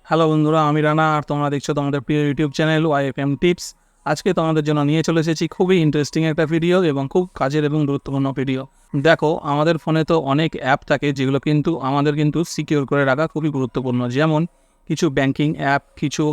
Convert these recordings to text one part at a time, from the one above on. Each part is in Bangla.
হ্যালো বন্ধুরা, আমি রানা আর তোমরা দেখছো তোমাদের প্রিয় ইউটিউব চ্যানেল ওয়াইএফএম টিপস। আজকে তোমাদের জন্য নিয়ে চলে এসেছি খুবই ইন্টারেস্টিং একটা ভিডিও এবং খুব কাজের এবং গুরুত্বপূর্ণ ভিডিও। দেখো, আমাদের ফোনে তো অনেক অ্যাপ থাকে যেগুলো কিন্তু আমাদের সিকিউর করে রাখা খুবই গুরুত্বপূর্ণ। যেমন কিছু ব্যাংকিং অ্যাপ, কিছু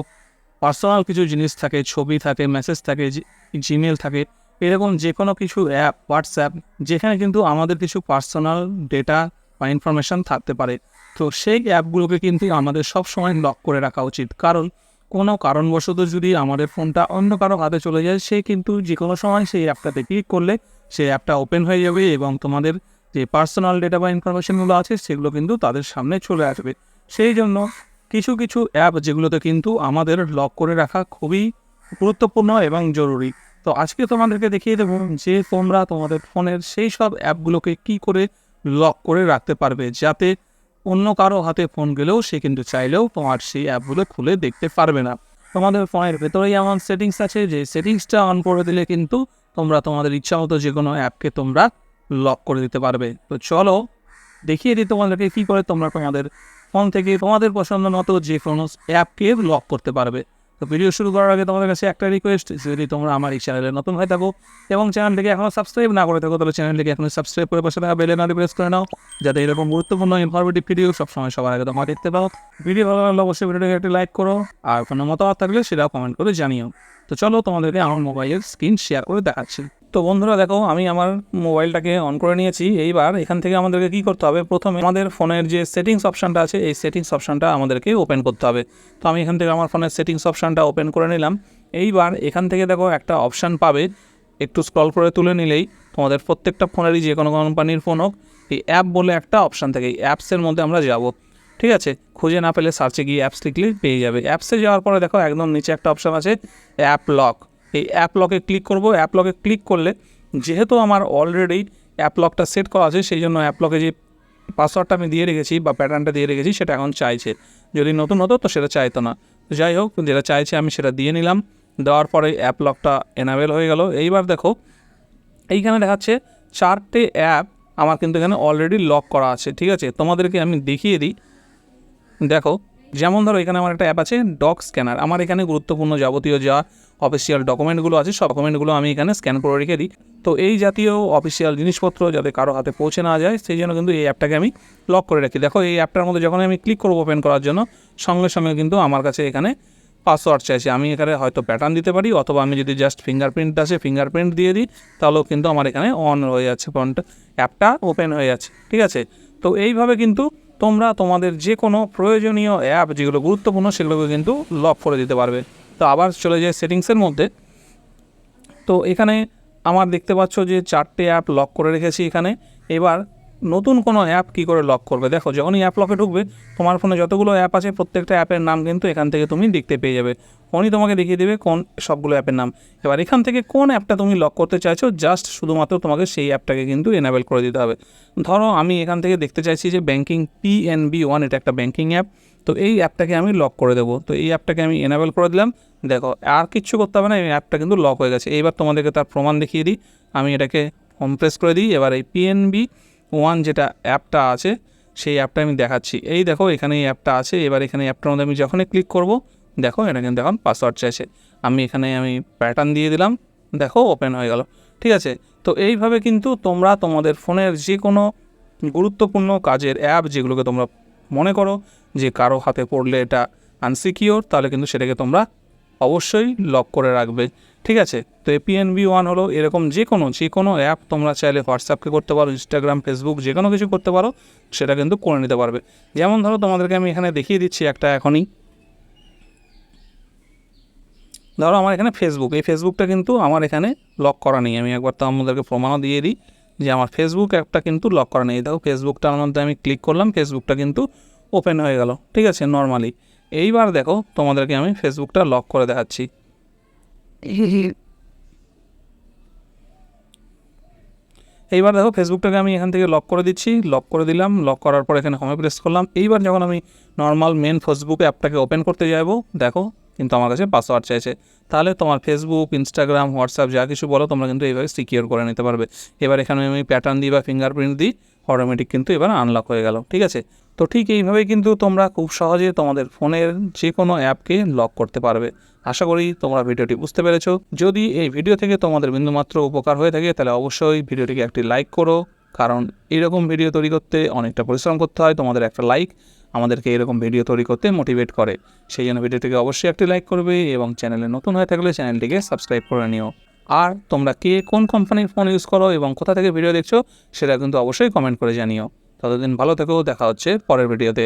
পার্সোনাল কিছু জিনিস থাকে, ছবি থাকে, মেসেজ থাকে, জিমেল থাকে, এরকম যে কোনো কিছু অ্যাপ, হোয়াটসঅ্যাপ, যেখানে কিন্তু আমাদের কিছু পার্সোনাল ডেটা বা ইনফরমেশান থাকতে পারে। তো সেই অ্যাপগুলোকে কিন্তু আমাদের সব সময় লক করে রাখা উচিত, কারণ কোনো কারণবশত যদি আমাদের ফোনটা অন্য কারো হাতে চলে যায়, সে কিন্তু যে কোনো সময় সেই অ্যাপটাতে ক্লিক করলে সেই অ্যাপটা ওপেন হয়ে যাবে এবং তোমাদের যে পার্সোনাল ডেটা বা ইনফরমেশনগুলো আছে সেগুলো কিন্তু তাদের সামনে চলে আসবে। সেই জন্য কিছু কিছু অ্যাপ যেগুলোতে কিন্তু আমাদের লক করে রাখা খুবই গুরুত্বপূর্ণ এবং জরুরি। তো আজকে তোমাদেরকে দেখিয়ে দেবো যে তোমরা তোমাদের ফোনের সেই সব অ্যাপগুলোকে কী করে লক করে রাখতে পারবে, যাতে অন্য কারো হাতে ফোন গেলেও সে কিন্তু চাইলেও তোমার সেই অ্যাপগুলো খুলে দেখতে পারবে না। তোমাদের ফোনের ভেতরেই এমন সেটিংস আছে যে সেটিংসটা অন করে দিলে কিন্তু তোমরা তোমাদের ইচ্ছা মতো যে কোনো অ্যাপকে তোমরা লক করে দিতে পারবে। তো চলো দেখিয়ে দিই তোমাদেরকে কী করে তোমরা তোমাদের ফোন থেকে তোমাদের পছন্দ মতো যে কোনো অ্যাপকে লক করতে পারবে। তো ভিডিও শুরু করার আগে তোমাদের কাছে একটা রিকোয়েস্ট, যদি তোমরা আমার এই চ্যানেলে নতুন হয়ে থাকো এবং চ্যানেলটিকে এখনও সাবস্ক্রাইব না করে থাকো, তাহলে চ্যানেলটিকে এখন সাবস্ক্রাইব করে পাশে থাকা বেল আইকনটি প্রেস করে নাও, যাতে এরকম গুরুত্বপূর্ণ ইনফরমেটিভ ভিডিও সবসময় সবার আগে তোমরা দেখতে পাও। ভিডিও ভালো লাগলে অবশ্যই ভিডিওটিকে একটি লাইক করো, আর কোনো মতামত থাকলে সেটাও কমেন্ট করে জানিও। তো চলো তোমাদেরকে আমার মোবাইলের স্ক্রিন শেয়ার করে দেখাচ্ছি। তো বন্ধুরা দেখো, আমি আমার মোবাইলটাকে অন করে নিয়েছি। এইবার এখান থেকে আমাদেরকে কী করতে হবে, প্রথমে আমাদের ফোনের যে সেটিংস অপশানটা আছে এই সেটিংস অপশানটা আমাদেরকে ওপেন করতে হবে। তো আমি এখান থেকে আমার ফোনের সেটিংস অপশানটা ওপেন করে নিলাম। এইবার এখান থেকে দেখো একটা অপশান পাবে, একটু স্ক্রল করে তুলে নিলেই তোমাদের প্রত্যেকটা ফোনেরই যে কোনো কোম্পানির ফোন হোক, এই অ্যাপ বলে একটা অপশান থাকে, এই অ্যাপসের মধ্যে আমরা যাব। ঠিক আছে, খুঁজে না পেলে সার্চে গিয়ে অ্যাপস লিখলে পেয়ে যাবে। অ্যাপসে যাওয়ার পরে দেখো একদম নিচে একটা অপশান আছে অ্যাপ লক। এই অ্যাপ লকে ক্লিক করব। অ্যাপ লকে ক্লিক করলে, যেহেতু আমার অলরেডি অ্যাপ লকটা সেট করা আছে, সেই জন্য অ্যাপ লকে যে পাসওয়ার্ডটা আমি দিয়ে রেখেছি বা প্যাটার্নটা দিয়ে রেখেছি সেটা এখন চাইছে। যদি নতুন হতো তো সেটা চাইতো না। তো যাই হোক, যেটা চাইছে আমি সেটা দিয়ে নিলাম। দেওয়ার পরে অ্যাপ লকটা এনাবেল হয়ে গেল। এইবার দেখো এইখানে দেখাচ্ছে 4টে অ্যাপ আমার কিন্তু এখানে অলরেডি লক করা আছে। ঠিক আছে, তোমাদেরকে আমি দেখিয়ে দিই। দেখো, যেমন ধরো এখানে আমার একটা অ্যাপ আছে ডক স্ক্যানার। আমার এখানে গুরুত্বপূর্ণ যাবতীয় যা অফিসিয়াল ডকুমেন্টগুলো আছে সব ডকুমেন্টগুলো আমি এখানে স্ক্যান করে রেখে দিই। তো এই জাতীয় অফিসিয়াল জিনিসপত্র যাতে কারো হাতে পৌঁছে না যায়, সেই জন্য কিন্তু এই অ্যাপটাকে আমি লক করে রাখি। দেখো, এই অ্যাপটার মধ্যে যখন আমি ক্লিক করবো ওপেন করার জন্য, সঙ্গে সঙ্গে কিন্তু আমার কাছে এখানে পাসওয়ার্ড চাইছে। আমি এখানে হয়তো প্যাটার্ন দিতে পারি, অথবা আমি যদি জাস্ট ফিঙ্গারপ্রিন্ট আছে ফিঙ্গারপ্রিন্ট দিয়ে দিই, তাহলেও কিন্তু আমার এখানে অন হয়ে যাচ্ছে, ফোনটা অ্যাপটা ওপেন হয়ে যাচ্ছে। ঠিক আছে, তো এইভাবে কিন্তু তোমরা তোমাদের যে কোনো প্রয়োজনীয় অ্যাপ যেগুলো গুরুত্বপূর্ণ সেগুলোকে কিন্তু লক করে দিতে পারবে। তো আবার চলে যায় সেটিংসের মধ্যে। তো এখানে আমার দেখতে পাচ্ছ যে 4টে অ্যাপ লক করে রেখেছি এখানে। এবার নতুন কোনো অ্যাপ কী করে লক করবে, দেখো যখনই অ্যাপ লকে ঢুকবে তোমার ফোনে যতগুলো অ্যাপ আছে প্রত্যেকটা অ্যাপের নাম কিন্তু এখান থেকে তুমি দেখতে পেয়ে যাবে। ফোনই তোমাকে দেখিয়ে দেবে কোন সবগুলো অ্যাপের নাম। এবার এখান থেকে কোন অ্যাপটা তুমি লক করতে চাইছো, জাস্ট শুধুমাত্র তোমাকে সেই অ্যাপটাকে কিন্তু এনাবেল করে দিতে হবে। ধরো আমি এখান থেকে দেখতে চাইছি যে ব্যাঙ্কিং PNB1, এটা একটা ব্যাঙ্কিং অ্যাপ। তো এই অ্যাপটাকে আমি লক করে দেবো। তো এই অ্যাপটাকে আমি এনাবেল করে দিলাম। দেখো, আর কিচ্ছু করতে হবে না, এই অ্যাপটা কিন্তু লক হয়ে গেছে। এইবার তোমাদেরকে তার প্রমাণ দেখিয়ে দিই। আমি এটাকে হোম প্রেস করে দিই। এবার এই PNB1 যেটা অ্যাপটা আছে সেই অ্যাপটা আমি দেখাচ্ছি। এই দেখো, এখানে এই অ্যাপটা আছে। এবার এখানে অ্যাপটার মধ্যে আমি যখনই ক্লিক করব, দেখো এটা কিন্তু এখন পাসওয়ার্ড চাইছে। আমি প্যাটার্ন দিয়ে দিলাম, দেখো ওপেন হয়ে গেল। ঠিক আছে, তো এইভাবে কিন্তু তোমরা তোমাদের ফোনের যে কোনো গুরুত্বপূর্ণ কাজের অ্যাপ যেগুলোকে তোমরা মনে করো যে কারো হাতে পড়লে এটা আনসিকিওর, তাহলে কিন্তু সেটাকে তোমরা অবশ্যই লক করে রাখবে। ঠিক আছে, তো PNB1 হলো এরকম যে কোনো অ্যাপ তোমরা চাইলে হোয়াটসঅ্যাপকে করতে পারো, ইনস্টাগ্রাম, ফেসবুক, যে কোনো কিছু করতে পারো, সেটা কিন্তু করে নিতে পারবে। যেমন ধরো তোমাদেরকে আমি এখানে দেখিয়ে দিচ্ছি একটা এখনই। ধরো আমার এখানে ফেসবুক, এই ফেসবুকটা কিন্তু আমার এখানে লক করা নেই। আমি একবার তো আমাদেরকে প্রমাণও দিয়ে দিই যে আমার ফেসবুক অ্যাপটা কিন্তু লক করা নেই। দেখো, ফেসবুকটার মধ্যে আমি ক্লিক করলাম, ফেসবুকটা কিন্তু ওপেন হয়ে গেল। ঠিক আছে, নর্মালি। এইবার দেখো, তোমাদেরকে আমি ফেসবুকটা লক করে দেখাচ্ছি। এইবার দেখো, ফেসবুকটাকে আমি এখান থেকে লক করে দিচ্ছি। লক করে দিলাম। লক করার পর এখানে হোমে প্রেস করলাম। এইবার যখন আমি নর্মাল মেন ফেসবুক অ্যাপটাকে ওপেন করতে যাব, দেখো কিন্তু আমার কাছে পাসওয়ার্ড চাইছে। তাহলে তোমার ফেসবুক, ইনস্টাগ্রাম, হোয়াটসঅ্যাপ যা কিছু বলো তোমরা কিন্তু এইভাবে সিকিওর করে নিতে পারবে। এবার এখানে আমি প্যাটার্ন দিই বা ফিঙ্গারপ্রিন্ট দিই, অটোমেটিক কিন্তু এবার আনলক হয়ে গেল। ঠিক আছে, তো তো ঠিক এইভাবেই কিন্তু তোমরা খুব সহজে তোমাদের ফোনের যে কোনো অ্যাপকে লক করতে পারবে। আশা করি তোমরা ভিডিওটি বুঝতে পেরেছো। যদি এই ভিডিও থেকে তোমাদের বিন্দুমাত্র উপকার হয়ে থাকে তাহলে অবশ্যই ভিডিওটিকে একটি লাইক করো, কারণ এরকম ভিডিও তৈরি করতে অনেকটা পরিশ্রম করতে হয়। তোমাদের একটা লাইক আমাদেরকে এরকম ভিডিও তৈরি করতে মোটিভেট করে। সেই জন্য ভিডিওটিকে অবশ্যই একটি লাইক করবে এবং চ্যানেলে নতুন হয়ে থাকলে চ্যানেলটিকে সাবস্ক্রাইব করে নিও। আর তোমরা কে কোন কোম্পানির ফোন ইউজ করো এবং কোথা থেকে ভিডিও দেখছো সেটা কিন্তু অবশ্যই কমেন্ট করে জানিও। ততদিন ভালো থেকো, দেখা হচ্ছে পরের ভিডিওতে।